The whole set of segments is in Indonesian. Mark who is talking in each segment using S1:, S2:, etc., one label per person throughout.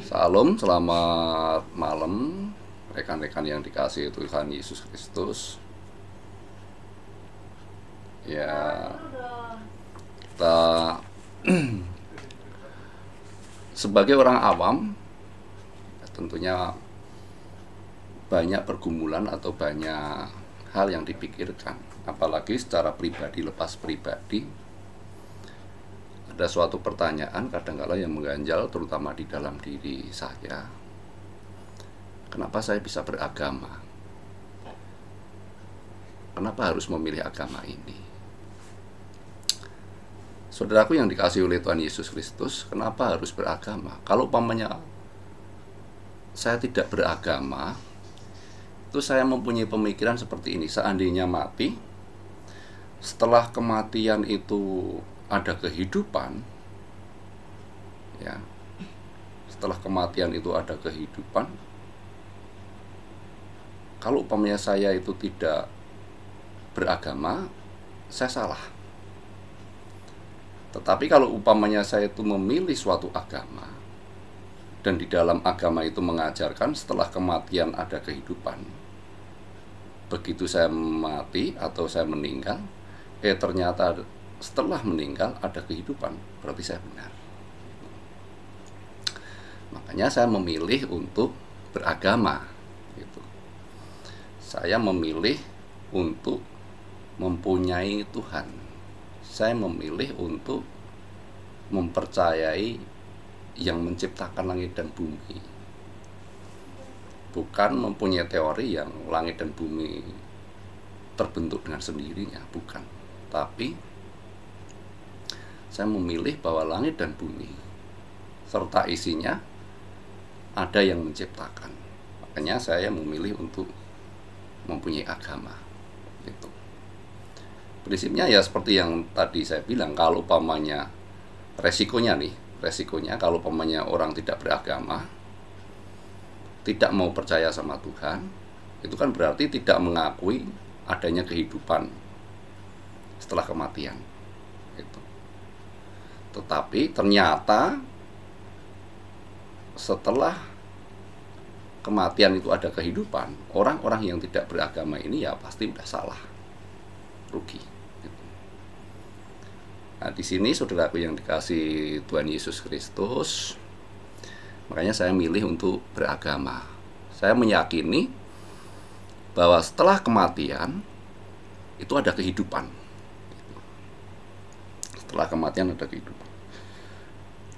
S1: Salam, selamat malam rekan-rekan yang dikasihi Tuhan Yesus Kristus. Ya, kita sebagai orang awam tentunya banyak pergumulan atau banyak hal yang dipikirkan, apalagi secara pribadi lepas pribadi. Ada suatu pertanyaan kadang-kala yang mengganjal terutama di dalam diri saya. Kenapa saya bisa beragama? Kenapa harus memilih agama ini? Saudaraku yang dikasihi oleh Tuhan Yesus Kristus, kenapa harus beragama? Kalau umpamanya saya tidak beragama, itu saya mempunyai pemikiran seperti ini. Seandainya mati, setelah kematian itu ada kehidupan, ya, setelah kematian itu ada kehidupan. Kalau umpamanya saya itu tidak beragama, saya salah. Tetapi kalau umpamanya saya itu memilih suatu agama, dan di dalam agama itu mengajarkan setelah kematian ada kehidupan, begitu saya mati atau saya meninggal, ternyata setelah meninggal ada kehidupan, berarti saya benar. Makanya saya memilih untuk beragama gitu. Saya memilih untuk mempunyai Tuhan. Saya memilih untuk mempercayai yang menciptakan langit dan bumi. Bukan mempunyai teori yang langit dan bumi terbentuk dengan sendirinya, bukan. Tapi saya memilih bahwa langit dan bumi serta isinya ada yang menciptakan. Makanya saya memilih untuk mempunyai agama. Itu prinsipnya ya seperti yang tadi saya bilang. Kalau umpamanya resikonya kalau umpamanya orang tidak beragama, tidak mau percaya sama Tuhan, itu kan berarti tidak mengakui adanya kehidupan setelah kematian. Itu. Tetapi ternyata setelah kematian itu ada kehidupan, orang-orang yang tidak beragama ini ya pasti udah salah, rugi. Nah, di sini saudaraku yang dikasihi Tuhan Yesus Kristus, makanya saya milih untuk beragama. Saya meyakini bahwa setelah kematian itu ada kehidupan. Setelah kematian ada kehidupan.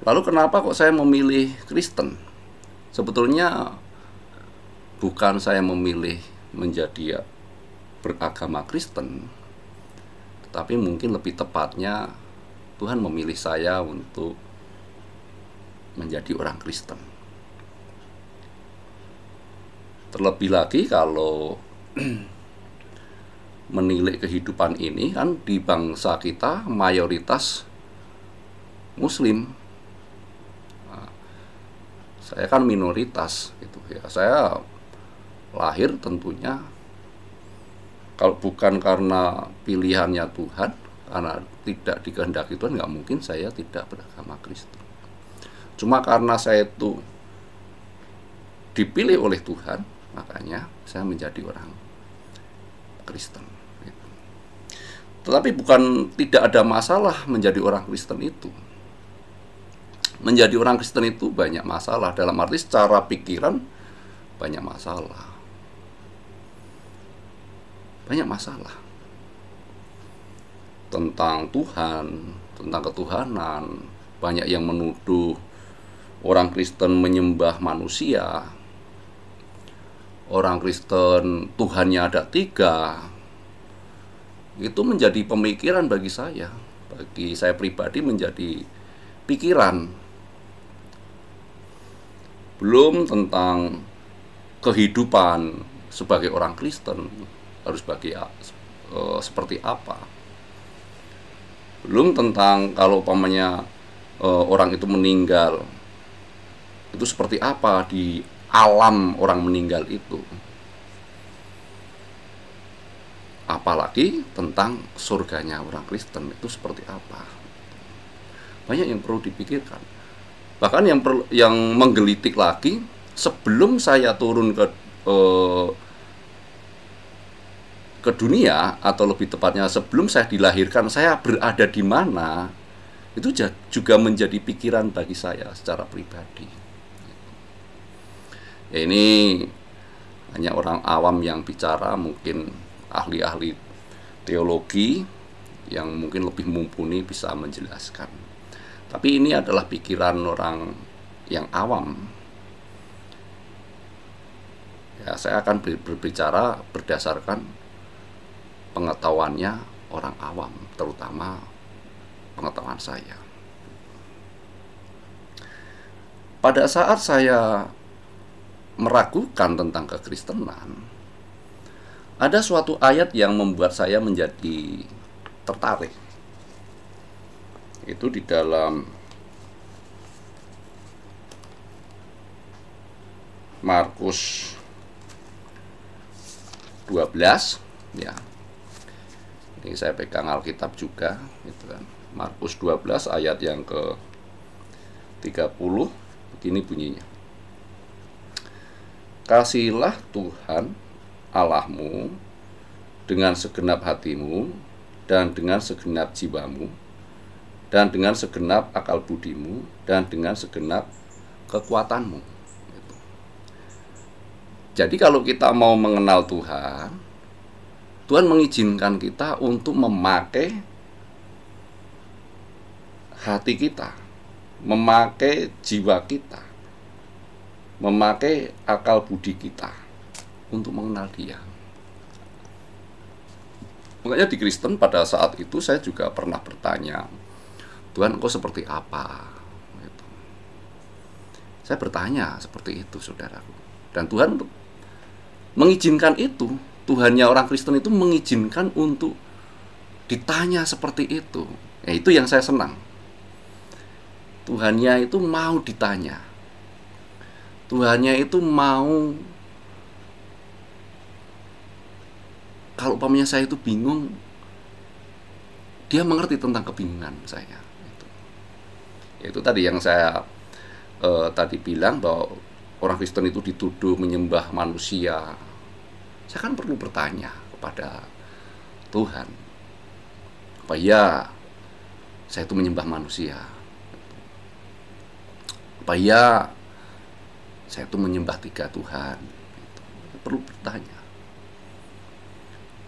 S1: Lalu kenapa kok saya memilih Kristen? Sebetulnya bukan saya memilih menjadi beragama Kristen, tetapi mungkin lebih tepatnya Tuhan memilih saya untuk menjadi orang Kristen. Terlebih lagi kalau menilik kehidupan ini, kan di bangsa kita mayoritas Muslim. Nah, saya kan minoritas gitu ya. Saya lahir tentunya kalau bukan karena pilihannya Tuhan, karena tidak dikehendaki Tuhan, nggak mungkin saya tidak beragama Kristen. Cuma karena saya itu dipilih oleh Tuhan, makanya saya menjadi orang Kristen. Tetapi bukan tidak ada masalah menjadi orang Kristen itu. Menjadi orang Kristen itu banyak masalah, dalam arti secara pikiran banyak masalah. Banyak masalah tentang Tuhan, tentang ketuhanan. Banyak yang menuduh orang Kristen menyembah manusia. Orang Kristen Tuhannya ada 3. Itu menjadi pemikiran bagi saya pribadi, menjadi pikiran. Belum tentang kehidupan sebagai orang Kristen harus seperti apa. Belum tentang kalau umpamanya orang itu meninggal, itu seperti apa di alam orang meninggal itu. Apalagi tentang surganya orang Kristen itu seperti apa. Banyak yang perlu dipikirkan. Bahkan yang menggelitik lagi, sebelum saya turun ke dunia, atau lebih tepatnya sebelum saya dilahirkan, saya berada di mana, itu juga menjadi pikiran bagi saya secara pribadi. Ya, ini hanya orang awam yang bicara, mungkin ahli-ahli teologi yang mungkin lebih mumpuni bisa menjelaskan. Tapi ini adalah pikiran orang yang awam. Ya, saya akan berbicara berdasarkan pengetahuannya orang awam, terutama pengetahuan saya. Pada saat saya meragukan tentang kekristenan, ada suatu ayat yang membuat saya menjadi tertarik. Itu di dalam Markus 12, ya. Ini saya pegang Alkitab juga, gitu kan. Markus 12 ayat yang ke-30, begini bunyinya. Kasihilah Tuhan Allahmu dengan segenap hatimu, dan dengan segenap jiwamu, dan dengan segenap akal budimu, dan dengan segenap kekuatanmu. Jadi kalau kita mau mengenal Tuhan, Tuhan mengizinkan kita untuk memakai hati kita, memakai jiwa kita, memakai akal budi kita untuk mengenal Dia. Makanya di Kristen pada saat itu saya juga pernah bertanya, Tuhan, Engkau seperti apa? Gitu. Saya bertanya seperti itu, saudaraku. Dan Tuhan mengizinkan itu. Tuhannya orang Kristen itu mengizinkan untuk ditanya seperti itu. Ya, itu yang saya senang. Tuhannya itu mau ditanya. Tuhannya itu mau, kalau umpamanya saya itu bingung, Dia mengerti tentang kebingungan saya. Itu tadi yang saya tadi bilang, bahwa orang Kristen itu dituduh menyembah manusia. Saya kan perlu bertanya kepada Tuhan, apa ya saya itu menyembah manusia? Apa ya saya itu menyembah tiga Tuhan? Perlu bertanya.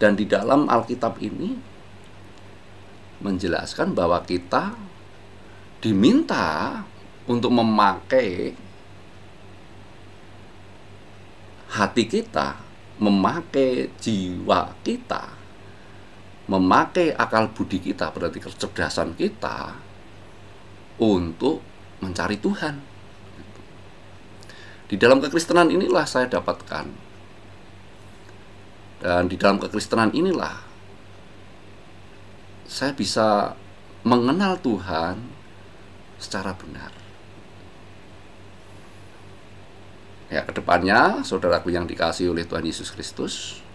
S1: Dan di dalam Alkitab ini menjelaskan bahwa kita diminta untuk memakai hati kita, memakai jiwa kita, memakai akal budi kita, berarti kecerdasan kita, untuk mencari Tuhan. Di dalam kekristenan inilah saya dapatkan, dan di dalam kekristenan inilah saya bisa mengenal Tuhan secara benar. Ya, kedepannya, saudaraku yang dikasihi oleh Tuhan Yesus Kristus,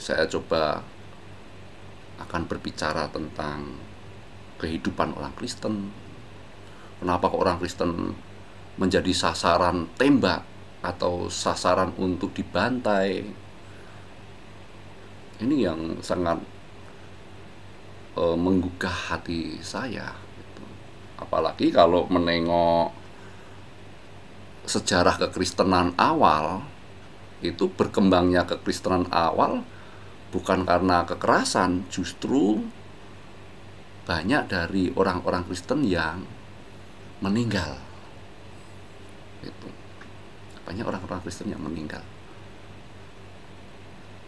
S1: saya coba akan berbicara tentang kehidupan orang Kristen. Kenapa kok orang Kristen menjadi sasaran tembak atau sasaran untuk dibantai? Ini yang sangat menggugah hati saya. Apalagi kalau menengok sejarah kekristenan awal, itu berkembangnya kekristenan awal bukan karena kekerasan, justru banyak dari orang-orang Kristen yang meninggal. Itu banyak orang-orang Kristen yang meninggal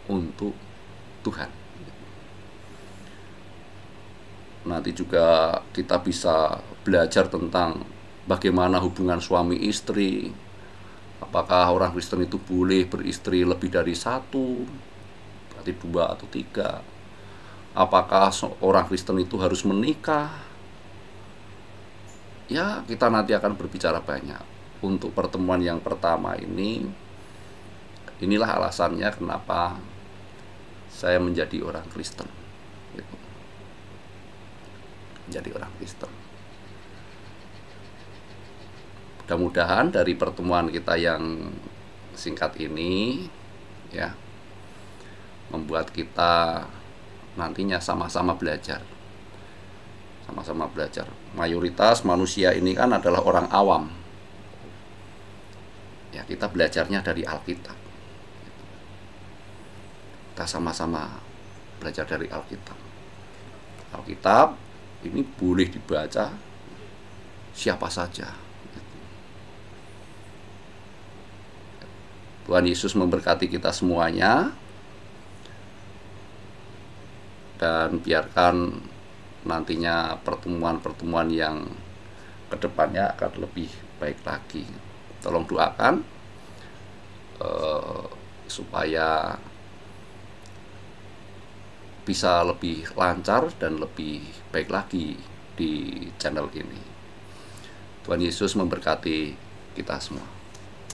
S1: untuk Tuhan. Nanti juga kita bisa belajar tentang bagaimana hubungan suami istri. Apakah orang Kristen itu boleh beristri lebih dari satu, berarti 2 atau 3? Apakah orang Kristen itu harus menikah? Ya, kita nanti akan berbicara banyak. Untuk pertemuan yang pertama ini, inilah alasannya kenapa saya menjadi orang Kristen. Menjadi orang Kristen. Mudah-mudahan dari pertemuan kita yang singkat ini ya membuat kita nantinya sama-sama belajar. Sama-sama belajar. Mayoritas manusia ini kan adalah orang awam. Ya, kita belajarnya dari Alkitab. Kita sama-sama belajar dari Alkitab. Alkitab ini boleh dibaca siapa saja. Tuhan Yesus memberkati kita semuanya, dan biarkan nantinya pertemuan-pertemuan yang kedepannya akan lebih baik lagi. Tolong doakan supaya bisa lebih lancar dan lebih baik lagi di channel ini. Tuhan Yesus memberkati kita semua.